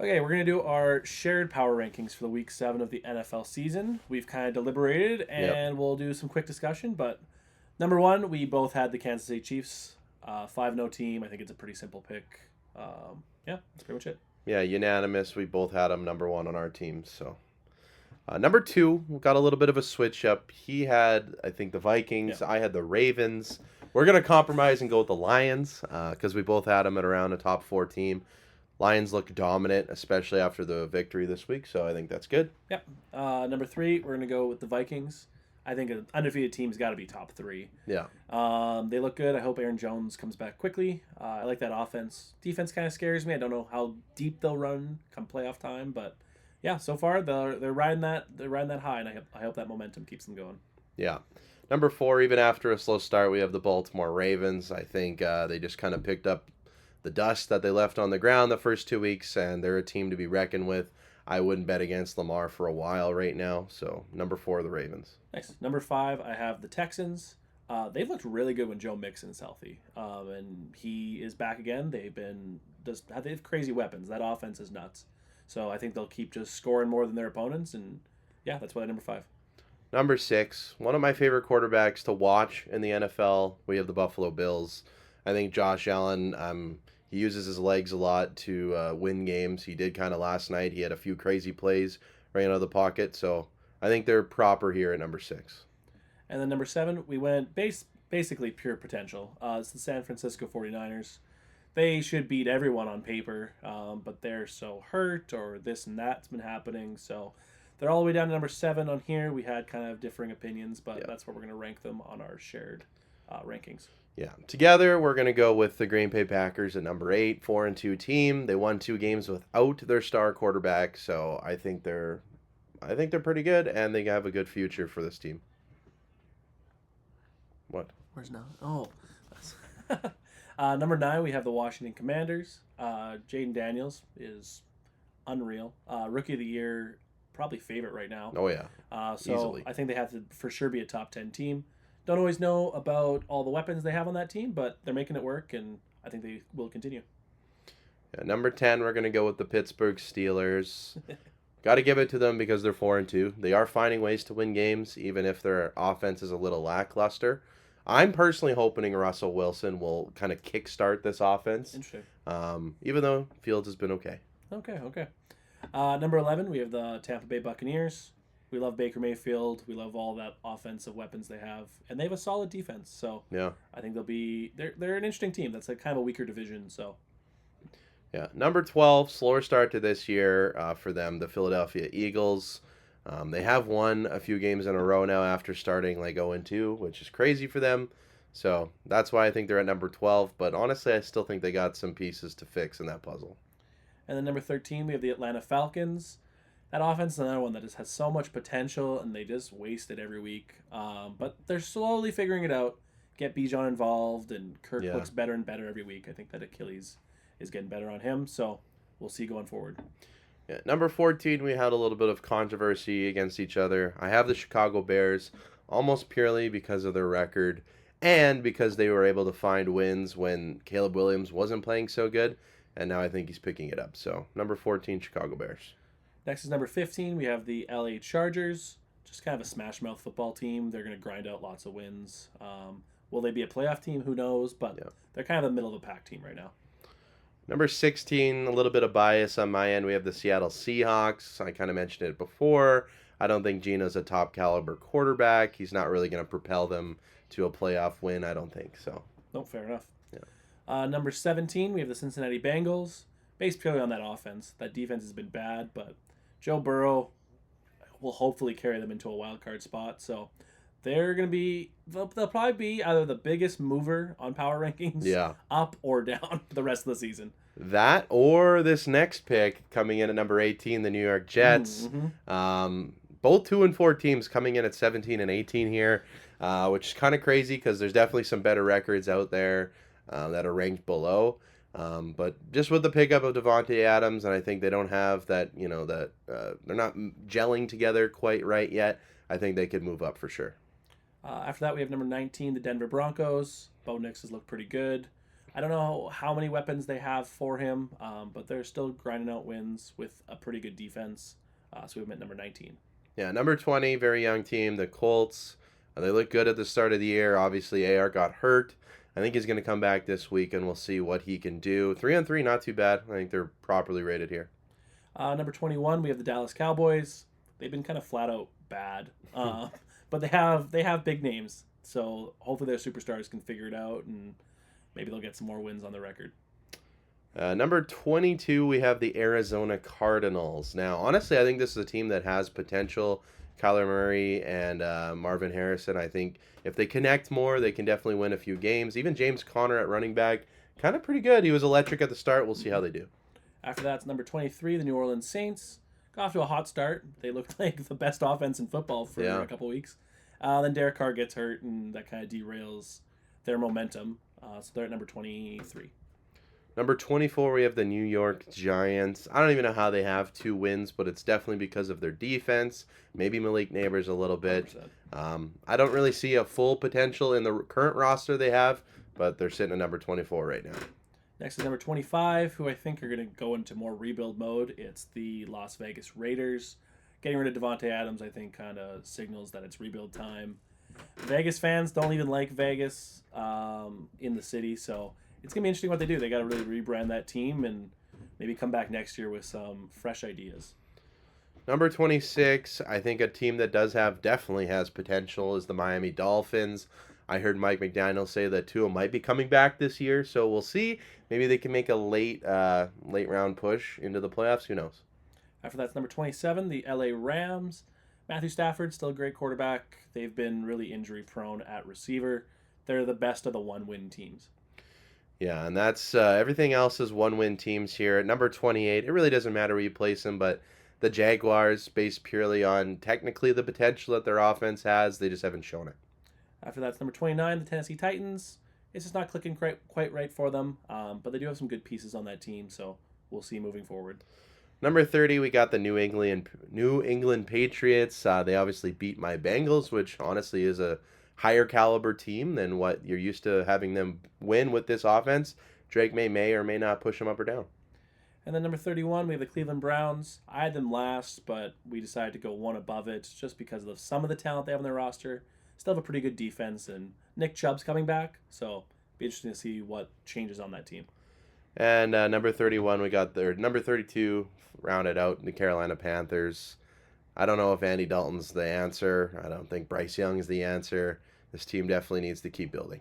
Okay, we're going to do our shared power rankings for the week 7 of the NFL season. We've kind of deliberated Yep. and we'll do some quick discussion. But number one, we both had the Kansas City Chiefs, 5-0 team. I think it's a pretty simple pick. Yeah, that's pretty much it. Yeah, unanimous. We both had him number one on our team. So number two, we got a little bit of a switch up. He had, I think, the Yeah. Vikings. I had the Ravens. We're gonna compromise and go with the Lions because we both had them at around a top four team. Lions look dominant, especially after the victory this week. So I think that's good. Yeah. Number three, we're going to go with the Vikings. I think an undefeated team's got to be top three. Yeah. They look good. I hope Aaron Jones comes back quickly. I like that offense. Defense kind of scares me. I don't know how deep they'll run come playoff time, but yeah, so far they're riding that high, and I hope that momentum keeps them going. Yeah. Number four, even after a slow start, we have the Baltimore Ravens. I think they just kind of picked up the dust that they left on the ground the first 2 weeks, and they're a team to be reckoned with. I wouldn't bet against Lamar for a while right now. So number four, the Ravens. Nice. Number five, I have the Texans. They've looked really good when Joe Mixon's healthy, and he is back again. They have crazy weapons. That offense is nuts. So I think they'll keep just scoring more than their opponents, and yeah, that's why number five. Number six, one of my favorite quarterbacks to watch in the NFL. We have the Buffalo Bills. I think Josh Allen, he uses his legs a lot to win games. He did kind of last night. He had a few crazy plays right out of the pocket. So I think they're proper here at number six. And then number seven, we went basically pure potential. It's the San Francisco 49ers. They should beat everyone on paper, but they're so hurt or this and that's been happening. So they're all the way down to number seven on here. We had kind of differing opinions, but Yeah. that's where we're going to rank them on our shared rankings. Yeah. Together, we're going to go with the Green Bay Packers at number eight, 4-2 team. They won 2 games without their star quarterback, so I think they're pretty good, and they have a good future for this team. What? Where's now? Oh, number nine, we have the Washington Commanders. Jaden Daniels is unreal. Rookie of the year, probably favorite right now. Oh yeah, So easily. I think they have to for sure be a top 10 team. Don't always know about all the weapons they have on that team, but they're making it work, and I think they will continue. Yeah, number 10, we're going to go with the Pittsburgh Steelers. Got to give it to them because they're 4-2. They are finding ways to win games, even if their offense is a little lackluster. I'm personally hoping Russell Wilson will kind of kickstart this offense, Interesting. even though Fields has been okay. Okay. Number 11, we have the Tampa Bay Buccaneers. We love Baker Mayfield. We love all that offensive weapons they have, and they have a solid defense. So Yeah, I think they're an interesting team. That's a kind of a weaker division. So yeah. Number 12, slower start to this year for them, the Philadelphia Eagles. They have won a few games in a row now after starting like 0-2, which is crazy for them. So that's why I think they're at number 12. But honestly, I still think they got some pieces to fix in that puzzle. and then number 13, we have the Atlanta Falcons. That offense is another one that just has so much potential, and they just waste it every week. But they're slowly figuring it out. Get Bijan involved, and Kirk Yeah. looks better and better every week. I think that Achilles is getting better on him, so we'll see going forward. Yeah, number 14, we had a little bit of controversy against each other. I have the Chicago Bears almost purely because of their record and because they were able to find wins when Caleb Williams wasn't playing so good. And now I think he's picking it up. So, number 14, Chicago Bears. Next is number 15. We have the LA Chargers. Just kind of a smash mouth football team. They're going to grind out lots of wins. Will they be a playoff team? Who knows? But Yeah. they're kind of the middle of the pack team right now. Number 16, a little bit of bias on my end. We have the Seattle Seahawks. I kind of mentioned it before. I don't think Gino's a top caliber quarterback. He's not really going to propel them to a playoff win, I don't think. So, No, fair enough. yeah. Number 17, we have the Cincinnati Bengals. Based purely on that offense. That defense has been bad, but Joe Burrow will hopefully carry them into a wild card spot. So they'll probably be either the biggest mover on power rankings, Yeah. up or down for the rest of the season. That or this next pick coming in at number 18, the New York Jets. Mm-hmm. Both 2-4 teams coming in at 17 and 18 here, which is kind of crazy because there's definitely some better records out there that are ranked below. But just with the pickup of Devontae Adams, and I think they don't have that, they're not gelling together quite right yet. I think they could move up for sure. After that, we have number 19, the Denver Broncos. Bo Nix has looked pretty good. I don't know how many weapons they have for him, but they're still grinding out wins with a pretty good defense. So we have him at number 19. Yeah, number 20, very young team, the Colts. They look good at the start of the year. Obviously, AR got hurt. I think he's going to come back this week, and we'll see what he can do. 3-3, not too bad. I think they're properly rated here. Number 21, we have the Dallas Cowboys. They've been kind of flat out bad, but they have big names. So hopefully their superstars can figure it out, and maybe they'll get some more wins on the record. Number 22, we have the Arizona Cardinals. Now, honestly, I think this is a team that has potential. Kyler Murray and Marvin Harrison, I think if they connect more, they can definitely win a few games. Even James Conner at running back, kind of pretty good. He was electric at the start. We'll see how they do. After that's number 23, the New Orleans Saints. Got off to a hot start. They looked like the best offense in football for a couple weeks. Then Derek Carr gets hurt, and that kind of derails their momentum. So they're at number 23. Number 24, we have the New York Giants. I don't even know how they have 2 wins, but it's definitely because of their defense. Maybe Malik Neighbors a little bit. I don't really see a full potential in the current roster they have, but they're sitting at number 24 right now. Next is number 25, who I think are going to go into more rebuild mode. It's the Las Vegas Raiders. Getting rid of Devontae Adams, I think, kind of signals that it's rebuild time. Vegas fans don't even like Vegas in the city, so it's going to be interesting what they do. They got to really rebrand that team and maybe come back next year with some fresh ideas. Number 26, I think a team that definitely has potential is the Miami Dolphins. I heard Mike McDaniel say that Tua might be coming back this year, so we'll see. Maybe they can make a late round push into the playoffs. Who knows? After that's number 27, the LA Rams. Matthew Stafford, still a great quarterback. They've been really injury prone at receiver. They're the best of the 1-win teams. Yeah, and that's everything else is 1-win teams here. At number 28, it really doesn't matter where you place them, but the Jaguars, based purely on technically the potential that their offense has, they just haven't shown it. After that's number 29, the Tennessee Titans. It's just not clicking quite right for them, but they do have some good pieces on that team, so we'll see moving forward. Number 30, we got the New England Patriots. They obviously beat my Bengals, which honestly is a higher caliber team than what you're used to having them win with this offense. Drake may or may not push them up or down. And then number 31, we have the Cleveland Browns. I had them last, but we decided to go one above it just because of some of the talent they have on their roster. Still have a pretty good defense, and Nick Chubb's coming back, so be interesting to see what changes on that team. And number 31, we got their number 32 rounded out, the Carolina Panthers. I don't know if Andy Dalton's the answer. I don't think Bryce Young is the answer. This team definitely needs to keep building.